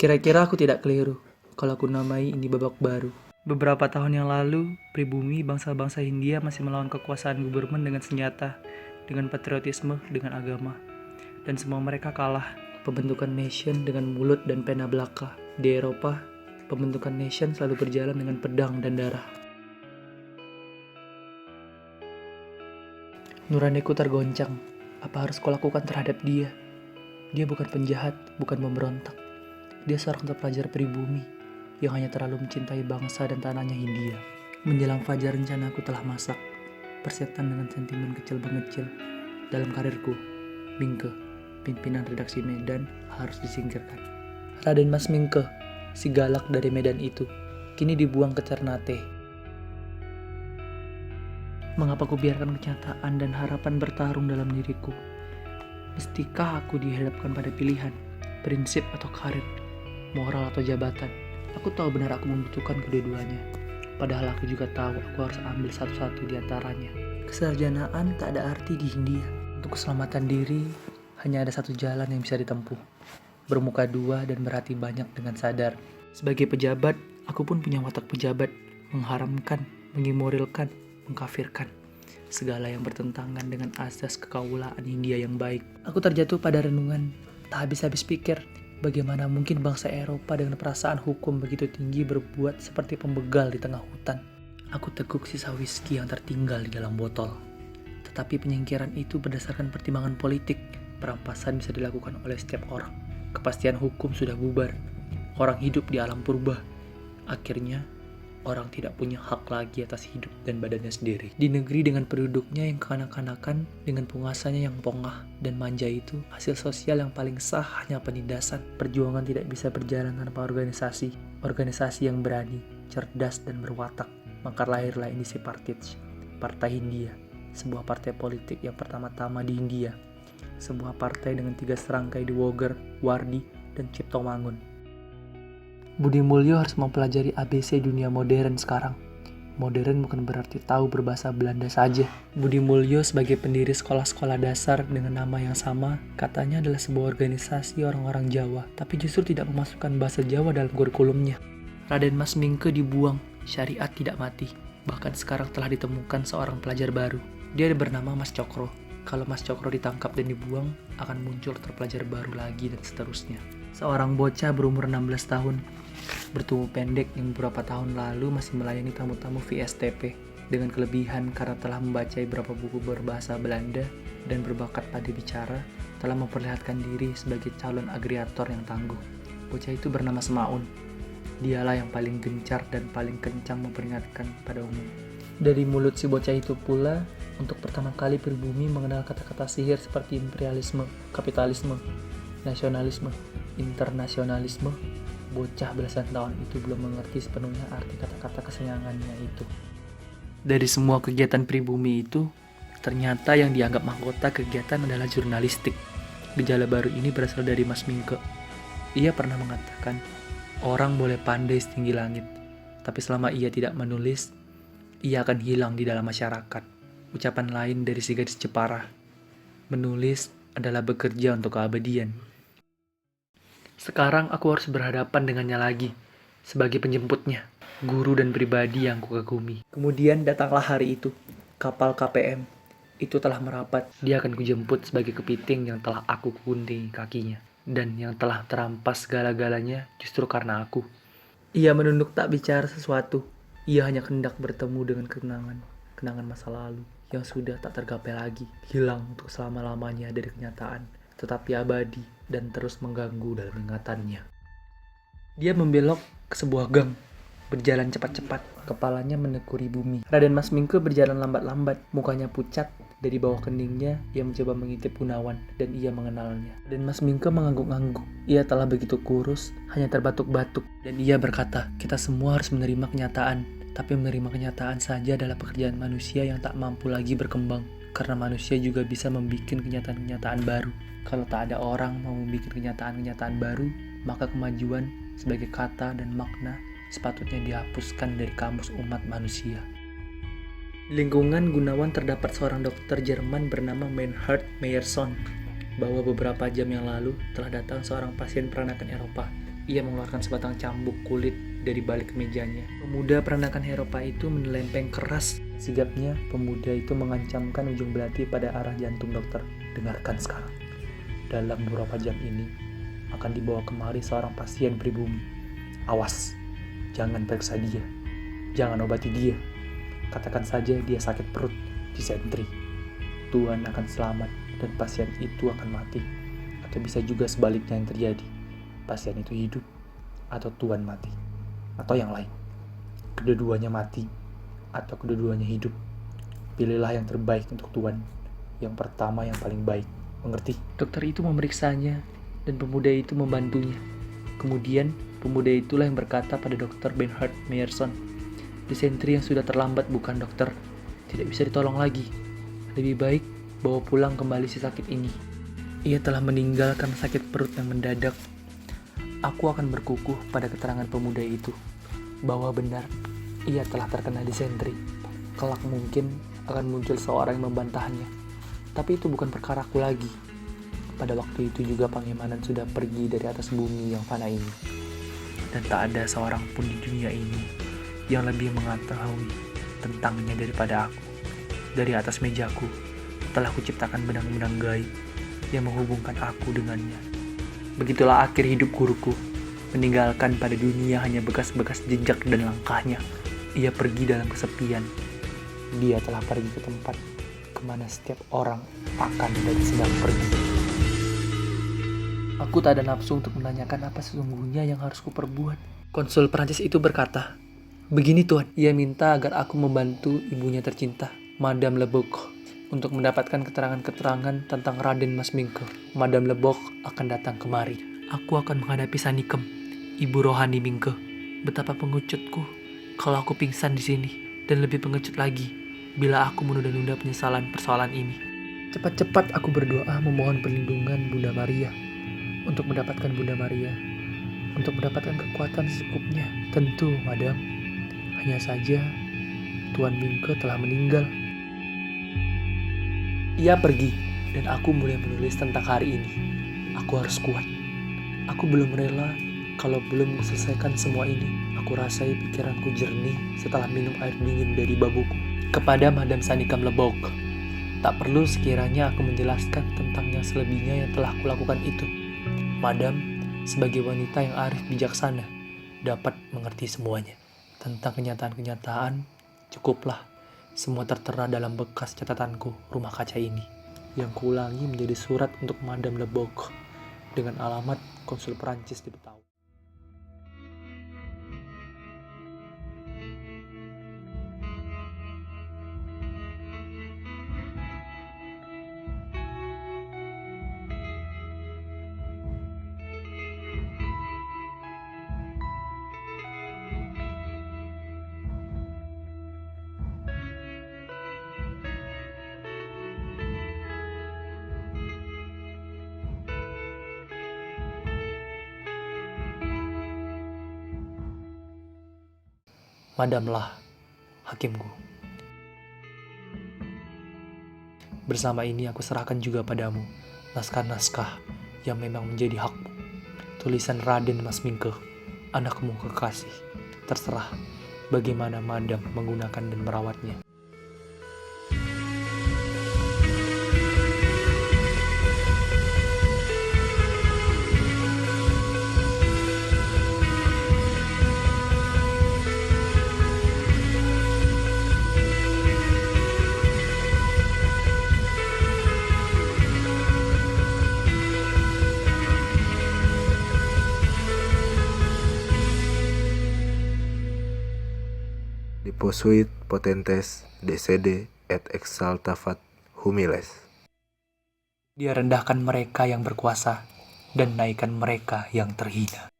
Kira-kira aku tidak keliru kalau aku namai ini babak baru. Beberapa tahun yang lalu, pribumi bangsa-bangsa Hindia masih melawan kekuasaan Guberman dengan senjata, dengan patriotisme, dengan agama. Dan semua mereka kalah. Pembentukan nation dengan mulut dan pena belaka. Di Eropa, pembentukan nation selalu berjalan dengan pedang dan darah. Nuraniku tergoncang. Apa harus kulakukan terhadap dia? Dia bukan penjahat, bukan pemberontak. Dia seorang terpelajar pribumi yang hanya terlalu mencintai bangsa dan tanahnya Hindia. Menjelang fajar rencanaku telah masak, persetan dengan sentimen kecil mengecil. Dalam karirku, Mingke, pimpinan redaksi Medan, harus disingkirkan. Raden Mas Mingke, si galak dari Medan itu, kini dibuang ke Ternate. Mengapa ku biarkan kenyataan dan harapan bertarung dalam diriku? Mestikah aku dihadapkan pada pilihan, prinsip atau karir, moral atau jabatan? Aku tahu benar aku membutuhkan kedua-duanya. Padahal aku juga tahu aku harus ambil satu-satu di antaranya. Kesarjanaan tak ada arti di Hindia. Untuk keselamatan diri, hanya ada satu jalan yang bisa ditempuh. Bermuka dua dan berhati banyak dengan sadar. Sebagai pejabat, aku pun punya watak pejabat. Mengharamkan, mengimorilkan, mengkafirkan. Segala yang bertentangan dengan asas kekaulaan Hindia yang baik. Aku terjatuh pada renungan, tak habis-habis pikir. Bagaimana mungkin bangsa Eropa dengan perasaan hukum begitu tinggi berbuat seperti pembegal di tengah hutan. Aku teguk sisa whisky yang tertinggal di dalam botol. Tetapi penyingkiran itu berdasarkan pertimbangan politik. Perampasan bisa dilakukan oleh setiap orang. Kepastian hukum sudah bubar. Orang hidup di alam purba. Akhirnya, orang tidak punya hak lagi atas hidup dan badannya sendiri. Di negeri dengan penduduknya yang kekanak-kanakan, dengan penguasanya yang pongah dan manja itu, hasil sosial yang paling sah hanya penindasan. Perjuangan tidak bisa berjalan tanpa organisasi. Organisasi yang berani, cerdas dan berwatak. Maka lahirlah Indisi Partij, Partai Hindia. Sebuah partai politik yang pertama-tama di Hindia. Sebuah partai dengan 3 serangkai Dewoger, Wardi, dan Ciptomangun. Budi Mulyo harus mempelajari ABC dunia modern sekarang. Modern bukan berarti tahu berbahasa Belanda saja. Budi Mulyo sebagai pendiri sekolah-sekolah dasar dengan nama yang sama, katanya adalah sebuah organisasi orang-orang Jawa, tapi justru tidak memasukkan bahasa Jawa dalam kurikulumnya. Raden Mas Mingke dibuang, syariat tidak mati. Bahkan sekarang telah ditemukan seorang pelajar baru. Dia bernama Mas Cokro. Kalau Mas Cokro ditangkap dan dibuang, akan muncul terpelajar baru lagi dan seterusnya. Seorang bocah berumur 16 tahun, bertubuh pendek yang beberapa tahun lalu masih melayani tamu-tamu VSTP dengan kelebihan karena telah membaca beberapa buku berbahasa Belanda dan berbakat pada bicara, telah memperlihatkan diri sebagai calon agregator yang tangguh. Bocah itu bernama Semaun. Dialah yang paling gencar dan paling kencang memperingatkan pada umum. Dari mulut si bocah itu pula, untuk pertama kali pribumi mengenal kata-kata sihir seperti imperialisme, kapitalisme, nasionalisme, internasionalisme. Bocah belasan tahun itu belum mengerti sepenuhnya arti kata-kata kesayangannya itu. Dari semua kegiatan pribumi itu, ternyata yang dianggap mahkota kegiatan adalah jurnalistik. Gejala baru ini berasal dari Mas Mingke. Ia pernah mengatakan, orang boleh pandai setinggi langit, tapi selama ia tidak menulis, ia akan hilang di dalam masyarakat. Ucapan lain dari si gadis Jepara, menulis adalah bekerja untuk keabadian. Sekarang aku harus berhadapan dengannya lagi, sebagai penjemputnya, guru dan pribadi yang kukagumi. Kemudian datanglah hari itu, kapal KPM itu telah merapat. Dia akan kujemput sebagai kepiting yang telah aku gunting kakinya, dan yang telah terampas segala-galanya justru karena aku. Ia menunduk tak bicara sesuatu. Ia hanya hendak bertemu dengan kenangan masa lalu yang sudah tak tergapai lagi, hilang untuk selama-lamanya dari kenyataan, tetapi abadi dan terus mengganggu dalam ingatannya. Dia membelok ke sebuah gang, berjalan cepat-cepat, kepalanya menekuni bumi. Raden Mas Mingke berjalan lambat-lambat, mukanya pucat. Dari bawah keningnya, ia mencoba mengintip Gunawan, dan ia mengenalnya. Raden Mas Mingke mengangguk-angguk. Ia telah begitu kurus, hanya terbatuk-batuk. Dan ia berkata, kita semua harus menerima kenyataan. Tapi menerima kenyataan saja adalah pekerjaan manusia yang tak mampu lagi berkembang. Karena manusia juga bisa membuat kenyataan-kenyataan baru. Kalau tak ada orang mau membuat kenyataan-kenyataan baru, maka kemajuan sebagai kata dan makna sepatutnya dihapuskan dari kamus umat manusia. Di lingkungan Gunawan terdapat seorang dokter Jerman bernama Meinhard Meyerson, bahwa beberapa jam yang lalu telah datang seorang pasien peranakan Eropa Ia mengeluarkan sebatang cambuk kulit dari balik mejanya. Pemuda perenakan Heropa itu menelempeng keras sigapnya. Pemuda itu mengancamkan ujung belati pada arah jantung dokter. Dengarkan sekarang. Dalam beberapa jam ini akan dibawa kemari seorang pasien pribumi. Awas, jangan periksa dia. Jangan obati dia. Katakan saja dia sakit perut, disentri. Tuhan akan selamat dan pasien itu akan mati. Atau bisa juga sebaliknya yang terjadi. Pasien itu hidup atau Tuhan mati. Atau yang lain. Kedua-duanya mati atau kedua-duanya hidup. Pilihlah yang terbaik untuk Tuhan. Yang pertama yang paling baik. Mengerti? Dokter itu memeriksanya dan pemuda itu membantunya. Kemudian pemuda itulah yang berkata pada Dr. Bernhard Meyerson, "Disentri yang sudah terlambat bukan dokter, tidak bisa ditolong lagi. Lebih baik bawa pulang kembali si sakit ini. Ia telah meninggalkan sakit perut yang mendadak." Aku akan berkukuh pada keterangan pemuda itu, bahwa benar ia telah terkena disentri. Kelak mungkin akan muncul seorang yang membantahnya. Tapi itu bukan perkaraku lagi. Pada waktu itu juga Pangemanan sudah pergi dari atas bumi yang fana ini. Dan tak ada seorang pun di dunia ini yang lebih mengetahui tentangnya daripada aku. Dari atas mejaku telah kuciptakan benang-benang gaib yang menghubungkan aku dengannya. Begitulah akhir hidup guruku, meninggalkan pada dunia hanya bekas-bekas jejak dan langkahnya. Ia pergi dalam kesepian. Dia telah pergi ke tempat kemana setiap orang akan dan sedang pergi. Aku tak ada nafsu untuk menanyakan apa sesungguhnya yang harus kuperbuat. Konsul Prancis itu berkata, "Begini Tuan, ia minta agar aku membantu ibunya tercinta, Madame Leboeuf, untuk mendapatkan keterangan-keterangan tentang Raden Mas Mingke. Madame Leboeuf akan datang kemari. Aku akan menghadapi Sanikem, ibu rohani Mingke. Betapa pengecutku kalau aku pingsan di sini, dan lebih pengecut lagi bila aku menunda-nunda penyesalan persoalan ini. Cepat-cepat aku berdoa memohon perlindungan Bunda Maria, untuk mendapatkan Bunda Maria, untuk mendapatkan kekuatan secukupnya. Tentu, Madam. Hanya saja, Tuan Mingke telah meninggal." Ia pergi, dan aku mulai menulis tentang hari ini. Aku harus kuat. Aku belum rela kalau belum selesaikan semua ini. Aku rasai pikiranku jernih setelah minum air dingin dari babuku. Kepada Madame Sanikem Leboeuf, tak perlu sekiranya aku menjelaskan tentang yang selebihnya yang telah kulakukan itu. Madam, sebagai wanita yang arif bijaksana, dapat mengerti semuanya. Tentang kenyataan-kenyataan, cukuplah semua tertera dalam bekas catatanku rumah kaca ini, yang kuulangi menjadi surat untuk Madame Leboeuf dengan alamat konsul Perancis di Betawi. Madamlah hakimku. Bersama ini aku serahkan juga padamu naskah-naskah yang memang menjadi hakmu. Tulisan Raden Mas Mingke, anakmu kekasih. Terserah bagaimana Madam menggunakan dan merawatnya. Deposuit potentes decede et exaltavat humiles. Dia rendahkan mereka yang berkuasa dan naikkan mereka yang terhina.